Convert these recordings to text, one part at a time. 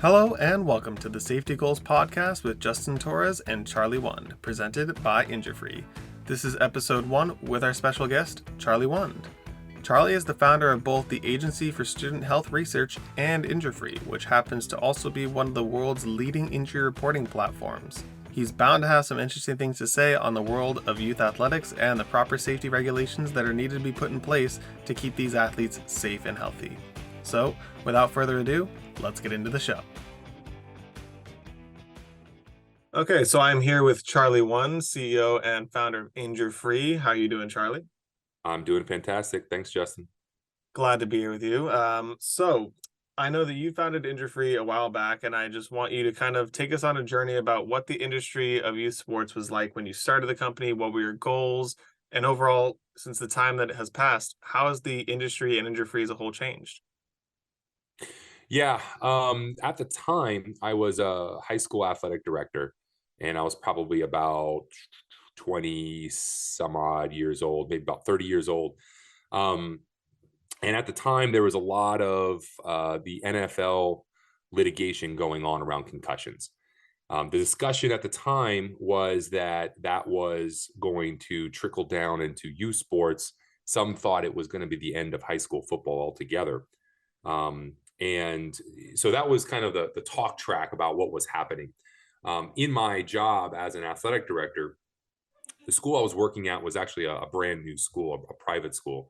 Hello and welcome to the Safety Goals Podcast with Justin Torres and Charlie Wund, presented by InjureFree. This is episode 1 with our special guest, Charlie Wund. Charlie is the founder of both the Agency for Student Health Research and InjureFree, which happens to also be one of the world's leading injury reporting platforms. He's bound to have some interesting things to say on the world of youth athletics and the proper safety regulations that are needed to be put in place to keep these athletes safe and healthy. So, without further ado, let's get into the show. Okay, so I'm here with Charlie Wund, CEO and founder of InjureFree. How are you doing, Charlie? I'm doing fantastic. Thanks, Justin. Glad to be here with you. So I know that you founded InjureFree a while back, and I just want you to kind of take us on a journey about what the industry of youth sports was like when you started the company, what were your goals, and overall, since the time that it has passed, how has the industry and InjureFree as a whole changed? Yeah, at the time, I was a high school athletic director, and I was probably about 20 some odd years old, maybe about 30 years old. Um, and at the time, there was a lot of the NFL litigation going on around concussions. The discussion at the time was that that was going to trickle down into youth sports. Some thought it was going to be the end of high school football altogether. And so that was kind of the talk track about what was happening. In my job as an athletic director, the school I was working at was actually a brand new school, a private school.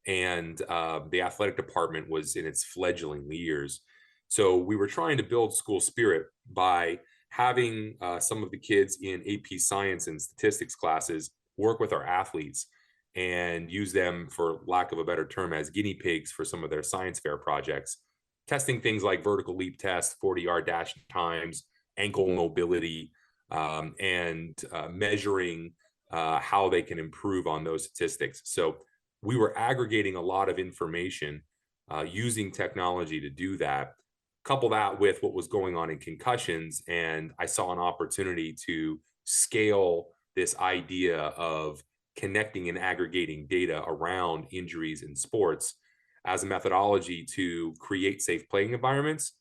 And the athletic department was in its fledgling years. So we were trying to build school spirit by having some of the kids in AP science and statistics classes work with our athletes and use them, for lack of a better term, as guinea pigs for some of their science fair projects, testing things like vertical leap test, 40-yard dash times, ankle mobility, and measuring how they can improve on those statistics. So we were aggregating a lot of information using technology to do that. Couple that with what was going on in concussions, and I saw an opportunity to scale this idea of connecting and aggregating data around injuries in sports as a methodology to create safe playing environments,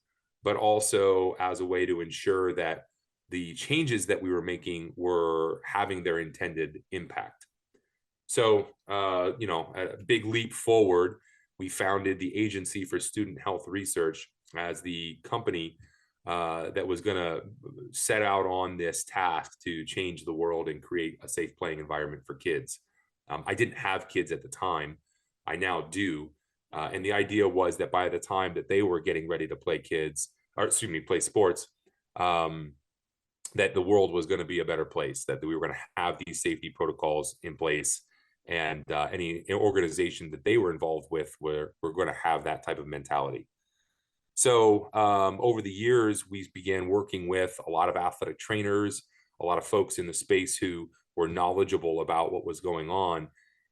but also as a way to ensure that the changes that we were making were having their intended impact. So, a big leap forward, we founded the Agency for Student Health Research as the company that was going to set out on this task to change the world and create a safe playing environment for kids. I didn't have kids at the time. I now do. And the idea was that by the time that they were getting ready to play sports, that the world was going to be a better place, that we were going to have these safety protocols in place, and any organization that they were involved with were going to have that type of mentality. So over the years, we began working with a lot of athletic trainers, a lot of folks in the space who were knowledgeable about what was going on,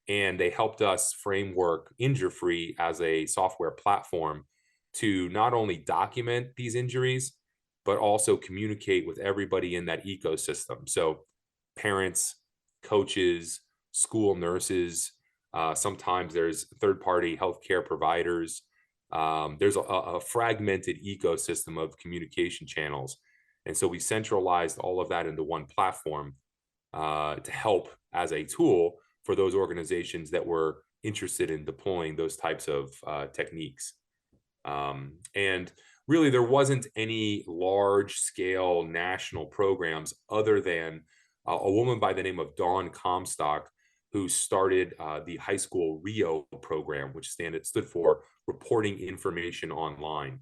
and they helped us framework InjureFree as a software platform to not only document these injuries, but also communicate with everybody in that ecosystem. So parents, coaches, school nurses, sometimes there's third-party healthcare providers. There's a fragmented ecosystem of communication channels. And so we centralized all of that into one platform to help as a tool for those organizations that were interested in deploying those types of techniques. And really, there wasn't any large scale national programs other than a woman by the name of Dawn Comstock, who started the high school RIO program, which stood for Reporting Information Online.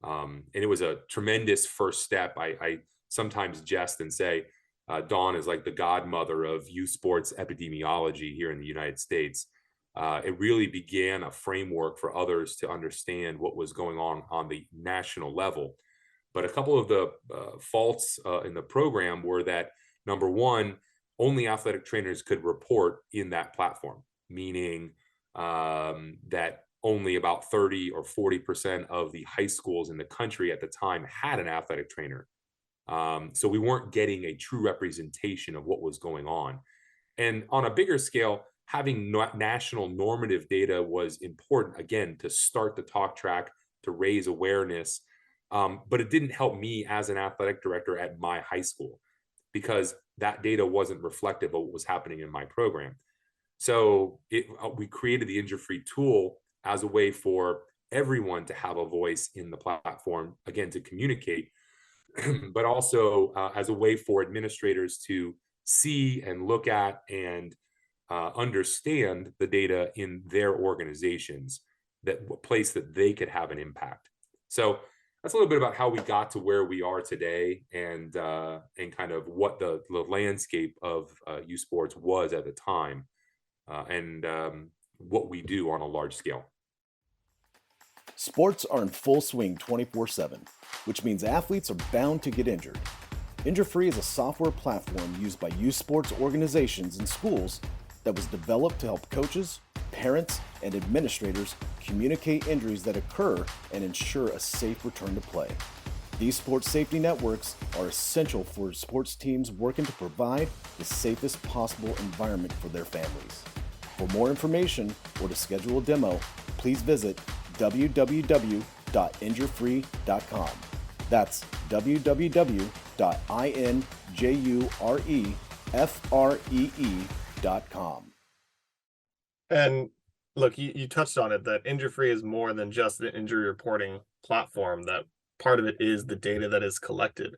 And it was a tremendous first step. I sometimes jest and say Dawn is like the godmother of youth sports epidemiology here in the United States. It really began a framework for others to understand what was going on the national level. But a couple of the faults in the program were that, number one, only athletic trainers could report in that platform, meaning that only about 30 or 40% of the high schools in the country at the time had an athletic trainer. So we weren't getting a true representation of what was going on. And on a bigger scale, having national normative data was important, again, to start the talk track, to raise awareness, But it didn't help me as an athletic director at my high school because that data wasn't reflective of what was happening in my program. So we created the InjureFree tool as a way for everyone to have a voice in the platform, again, to communicate, but also as a way for administrators to see and look at and understand the data in their organizations, that place that they could have an impact. So that's a little bit about how we got to where we are today, and kind of what the landscape of youth sports was at the time, and what we do on a large scale. Sports are in full swing 24/7, which means athletes are bound to get injured. InjureFree is a software platform used by youth sports organizations and schools that was developed to help coaches, parents, and administrators communicate injuries that occur and ensure a safe return to play. These sports safety networks are essential for sports teams working to provide the safest possible environment for their families. For more information or to schedule a demo, please visit www.injurefree.com. That's www.injurefree.com. And look, you touched on it, that InjureFree is more than just an injury reporting platform, that part of it is the data that is collected.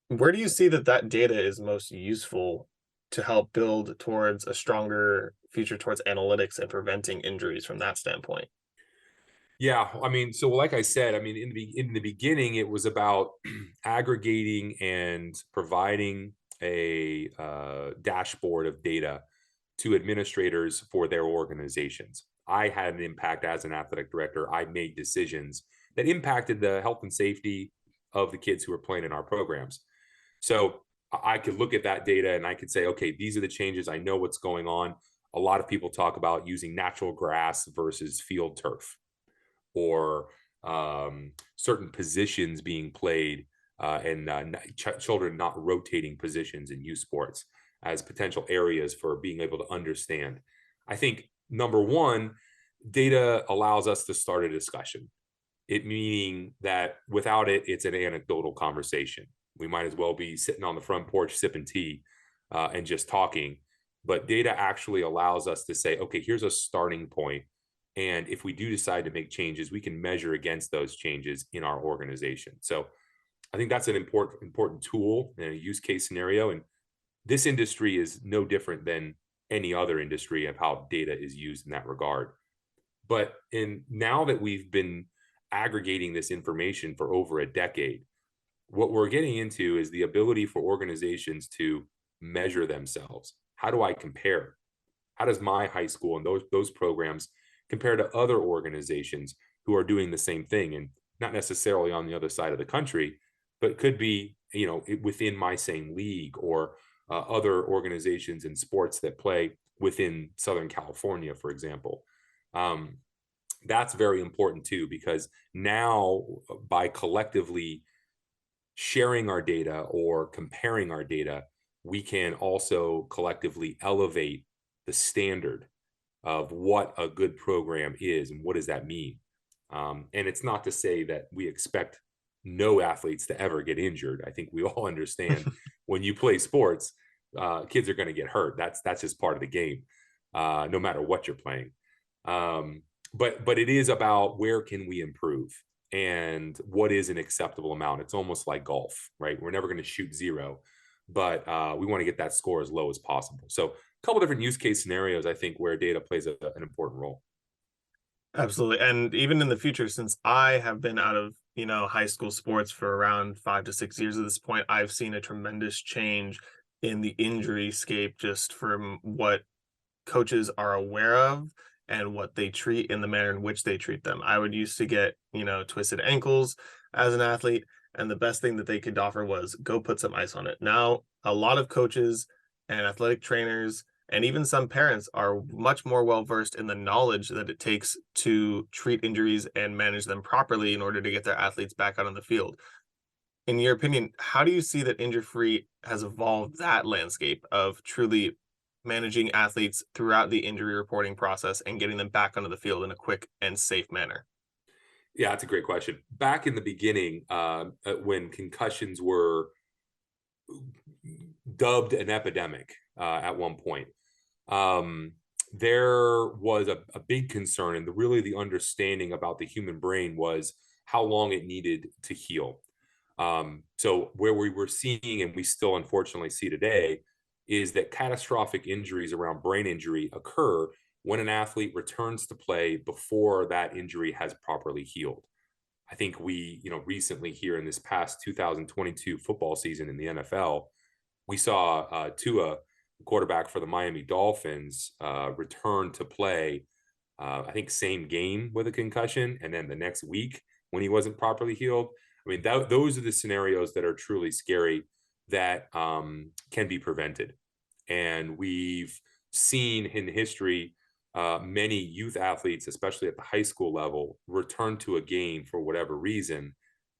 Where do you see that data is most useful to help build towards a stronger future towards analytics and preventing injuries from that standpoint? Yeah, I mean, so like I said, I mean, in the beginning, it was about aggregating and providing a dashboard of data to administrators for their organizations. I had an impact as an athletic director. I made decisions that impacted the health and safety of the kids who were playing in our programs. So I could look at that data and I could say, okay, these are the changes. I know what's going on. A lot of people talk about using natural grass versus field turf, or certain positions being played, and children not rotating positions in youth sports as potential areas for being able to understand. I think number one, data allows us to start a discussion. It meaning that without it, it's an anecdotal conversation. We might as well be sitting on the front porch sipping tea and just talking. But data actually allows us to say, okay, here's a starting point. And if we do decide to make changes, we can measure against those changes in our organization. So I think that's an important tool in a use case scenario. And this industry is no different than any other industry of how data is used in that regard. But now that we've been aggregating this information for over a decade, what we're getting into is the ability for organizations to measure themselves. How do I compare? How does my high school and those programs compare to other organizations who are doing the same thing, and not necessarily on the other side of the country, but could be, within my same league, or other organizations in sports that play within Southern California, for example. That's very important too, because now by collectively sharing our data or comparing our data, we can also collectively elevate the standard of what a good program is and what does that mean. And it's not to say that we expect no athletes to ever get injured. I think we all understand when you play sports, kids are going to get hurt. That's just part of the game, no matter what you're playing. But it is about where can we improve and what is an acceptable amount. It's almost like golf, right? We're never going to shoot zero, but we want to get that score as low as possible. So a couple different use case scenarios, I think, where data plays an important role. Absolutely. And even in the future, since I have been out of, high school sports for around 5 to 6 years at this point, I've seen a tremendous change in the injury scape, just from what coaches are aware of and what they treat in the manner in which they treat them. I would used to get, twisted ankles as an athlete, and the best thing that they could offer was go put some ice on it. Now, a lot of coaches and athletic trainers and even some parents are much more well-versed in the knowledge that it takes to treat injuries and manage them properly in order to get their athletes back out on the field. In your opinion, how do you see that InjureFree has evolved that landscape of truly managing athletes throughout the injury reporting process and getting them back onto the field in a quick and safe manner? Yeah, that's a great question. Back in the beginning, when concussions were dubbed an epidemic at one point, there was a big concern, and really the understanding about the human brain was how long it needed to heal. So where we were seeing, and we still unfortunately see today, is that catastrophic injuries around brain injury occur when an athlete returns to play before that injury has properly healed. I think we, recently here in this past 2022 football season in the NFL, we saw Tua, quarterback for the Miami Dolphins, return to play, I think same game with a concussion, and then the next week when he wasn't properly healed. I mean, those are the scenarios that are truly scary that can be prevented. And we've seen in history many youth athletes, especially at the high school level, return to a game for whatever reason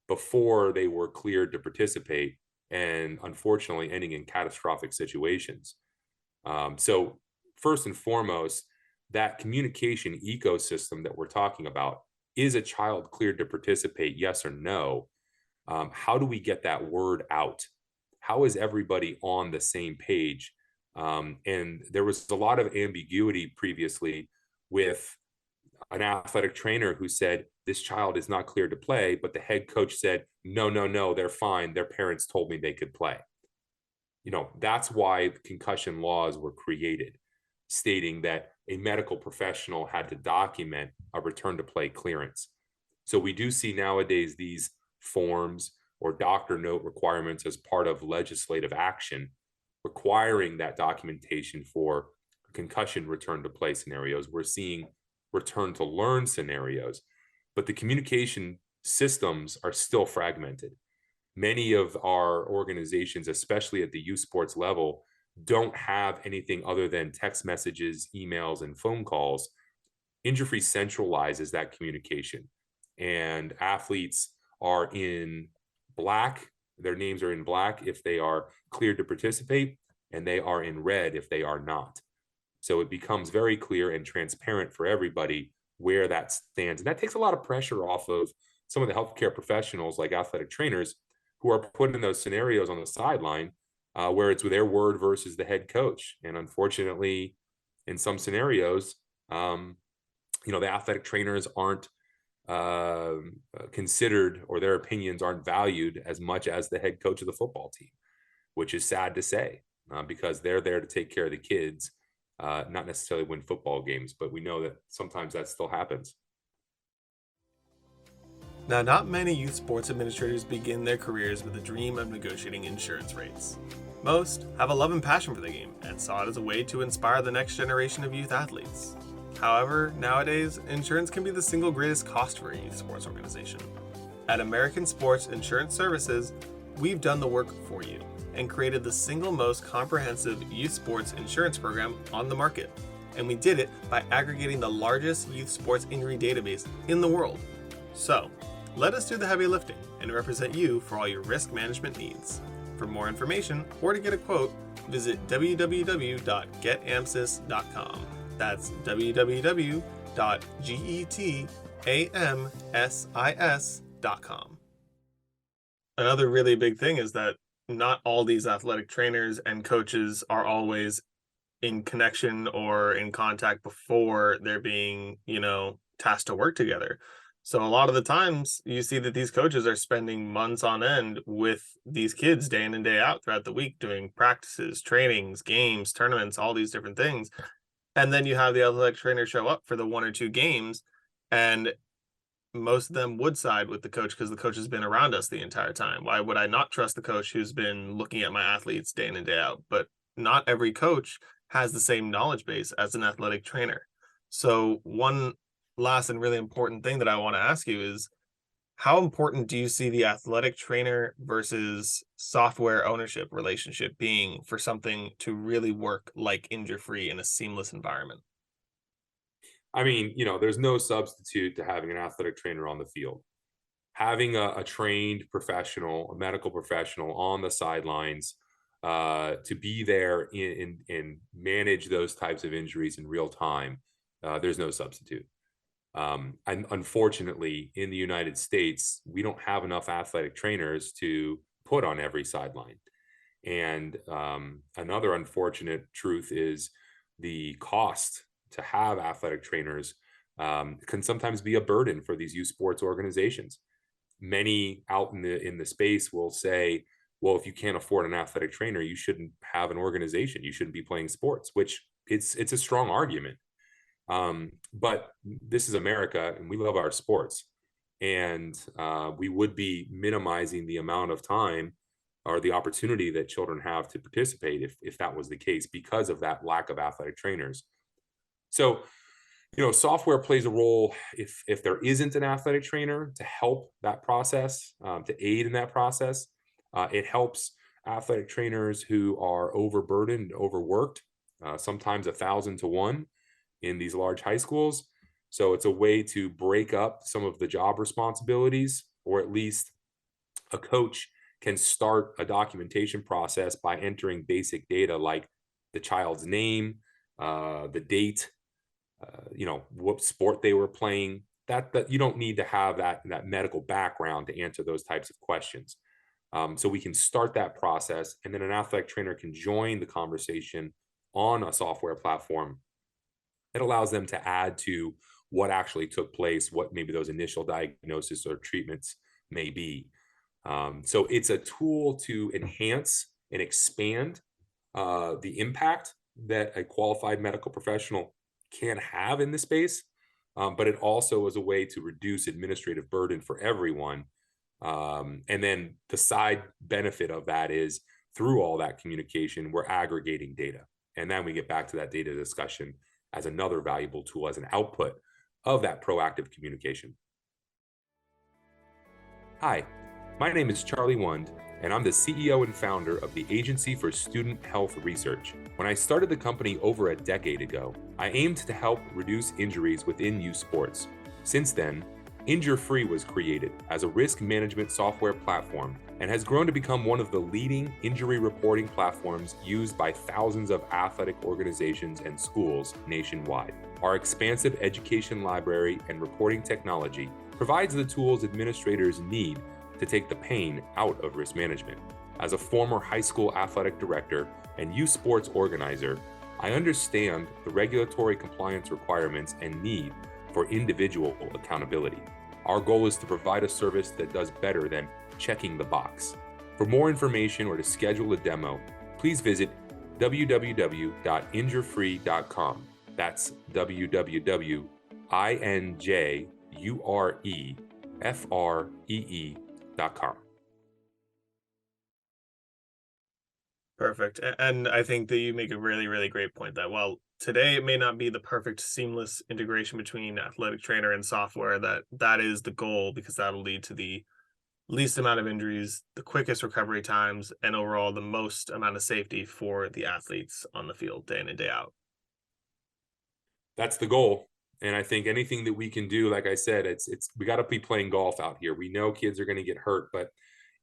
before they were cleared to participate, and unfortunately ending in catastrophic situations. So first and foremost, that communication ecosystem that we're talking about, is a child cleared to participate, yes or no? How do we get that word out? How is everybody on the same page? And there was a lot of ambiguity previously with an athletic trainer who said, this child is not cleared to play, but the head coach said, no, they're fine. Their parents told me they could play. That's why concussion laws were created, stating that a medical professional had to document a return to play clearance. So we do see nowadays these forms or doctor note requirements as part of legislative action, requiring that documentation for concussion return to play scenarios. We're seeing return to learn scenarios, but the communication systems are still fragmented. Many of our organizations, especially at the youth sports level, don't have anything other than text messages, emails, and phone calls. InjureFree centralizes that communication, and athletes are in black. Their names are in black if they are cleared to participate, and they are in red if they are not. So it becomes very clear and transparent for everybody where that stands. And that takes a lot of pressure off of some of the healthcare professionals like athletic trainers who are put in those scenarios on the sideline where it's with their word versus the head coach. And unfortunately, in some scenarios, the athletic trainers aren't considered, or their opinions aren't valued as much as the head coach of the football team, which is sad to say because they're there to take care of the kids, not necessarily win football games. But we know that sometimes that still happens. Now, not many youth sports administrators begin their careers with a dream of negotiating insurance rates. Most have a love and passion for the game and saw it as a way to inspire the next generation of youth athletes. However, nowadays, insurance can be the single greatest cost for a youth sports organization. At American Sports Insurance Services, we've done the work for you and created the single most comprehensive youth sports insurance program on the market. And we did it by aggregating the largest youth sports injury database in the world. So, let us do the heavy lifting and represent you for all your risk management needs. For more information or to get a quote, visit www.getamsis.com. That's www.getamsis.com. Another really big thing is that not all these athletic trainers and coaches are always in connection or in contact before they're being, tasked to work together. So a lot of the times you see that these coaches are spending months on end with these kids day in and day out throughout the week, doing practices, trainings, games, tournaments, all these different things. And then you have the athletic trainer show up for the 1 or 2 games, and most of them would side with the coach because the coach has been around us the entire time. Why would I not trust the coach who's been looking at my athletes day in and day out? But not every coach has the same knowledge base as an athletic trainer. So one last and really important thing that I want to ask you is, how important do you see the athletic trainer versus software ownership relationship being for something to really work like InjureFree in a seamless environment? I mean, there's no substitute to having an athletic trainer on the field. Having a trained professional, a medical professional on the sidelines to be there and manage those types of injuries in real time, there's no substitute. And unfortunately, in the United States, we don't have enough athletic trainers to put on every sideline. And another unfortunate truth is the cost to have athletic trainers can sometimes be a burden for these youth sports organizations. Many out in the space will say, well, if you can't afford an athletic trainer, you shouldn't have an organization. You shouldn't be playing sports, which it's a strong argument. But this is America, and we love our sports. And we would be minimizing the amount of time or the opportunity that children have to participate if that was the case, because of that lack of athletic trainers. So, software plays a role if there isn't an athletic trainer to help that process, to aid in that process. It helps athletic trainers who are overburdened, overworked, sometimes 1,000 to 1 in these large high schools. So it's a way to break up some of the job responsibilities, or at least a coach can start a documentation process by entering basic data like the child's name, the date, what sport they were playing. That you don't need to have that medical background to answer those types of questions. So we can start that process, and then an athletic trainer can join the conversation on a software platform. It allows them to add to what actually took place, what maybe those initial diagnosis or treatments may be. So it's a tool to enhance and expand the impact that a qualified medical professional can have in this space, but it also is a way to reduce administrative burden for everyone. And then the side benefit of that is, through all that communication, we're aggregating data. And then we get back to that data discussion as another valuable tool, as an output of that proactive communication. Hi, my name is Charlie Wund, and I'm the CEO and founder of the Agency for Student Health Research. When I started the company over a decade ago, I aimed to help reduce injuries within youth sports. Since then, InjureFree was created as a risk management software platform and has grown to become one of the leading injury reporting platforms used by thousands of athletic organizations and schools nationwide. Our expansive education library and reporting technology provides the tools administrators need to take the pain out of risk management. As a former high school athletic director and youth sports organizer, I understand the regulatory compliance requirements and need for individual accountability. Our goal is to provide a service that does better than checking the box. For more information or to schedule a demo, please visit www.injurefree.com. That's www.injurefree.com. Perfect. And I think that you make a really, really great point that, well, today it may not be the perfect seamless integration between athletic trainer and software. That is the goal, because that'll lead to the least amount of injuries, the quickest recovery times, and overall the most amount of safety for the athletes on the field day in and day out. That's the goal. And I think anything that we can do, like I said, it's we got to be playing golf out here. We know kids are going to get hurt, but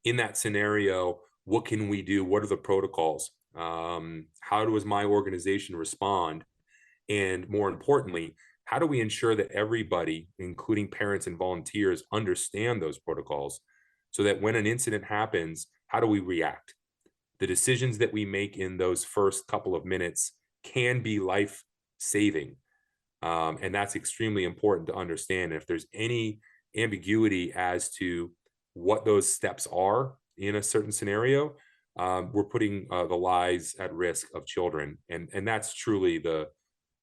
in that scenario, what can we do? What are the protocols? How does my organization respond? And more importantly, how do we ensure that everybody, including parents and volunteers, understand those protocols, so that when an incident happens, how do we react? The decisions that we make in those first couple of minutes can be life-saving. And that's extremely important to understand. And if there's any ambiguity as to what those steps are in a certain scenario, we're putting the lives at risk of children. And that's truly the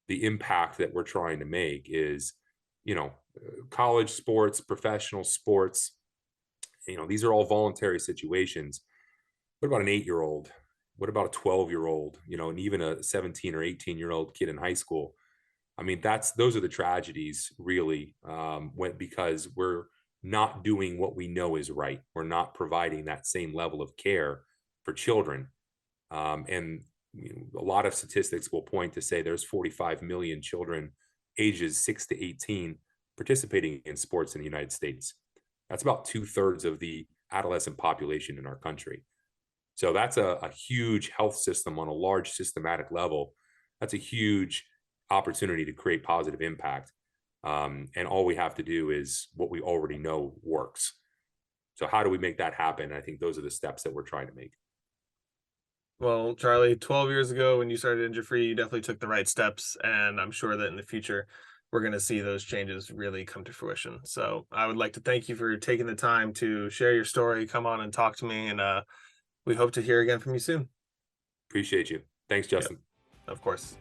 impact that we're trying to make is, college sports, professional sports, these are all voluntary situations. What about an 8-year-old? What about a 12-year-old, and even a 17 or 18-year-old kid in high school? I mean, those are the tragedies, really, because we're not doing what we know is right. We're not providing that same level of care for children. And a lot of statistics will point to say there's 45 million children ages 6 to 18 participating in sports in the United States. That's about 2/3 of the adolescent population in our country. So that's a huge health system on a large systematic level. That's a huge opportunity to create positive impact. And all we have to do is what we already know works. So how do we make that happen? I think those are the steps that we're trying to make. Well, Charlie, 12 years ago when you started InjureFree, you definitely took the right steps, and I'm sure that in the future we're going to see those changes really come to fruition. So I would like to thank you for taking the time to share your story, come on and talk to me, and we hope to hear again from you soon. Appreciate you. Thanks, Justin. Yep, of course.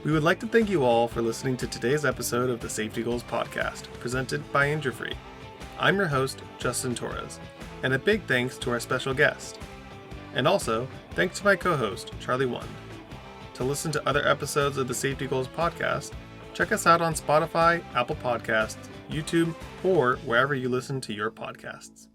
We would like to thank you all for listening to today's episode of the Safety Goals podcast, presented by InjureFree. I'm your host, Justin Torres, and a big thanks to our special guest. And also, thanks to my co-host, Charlie Wund. To listen to other episodes of the Safety Goals podcast, check us out on Spotify, Apple Podcasts, YouTube, or wherever you listen to your podcasts.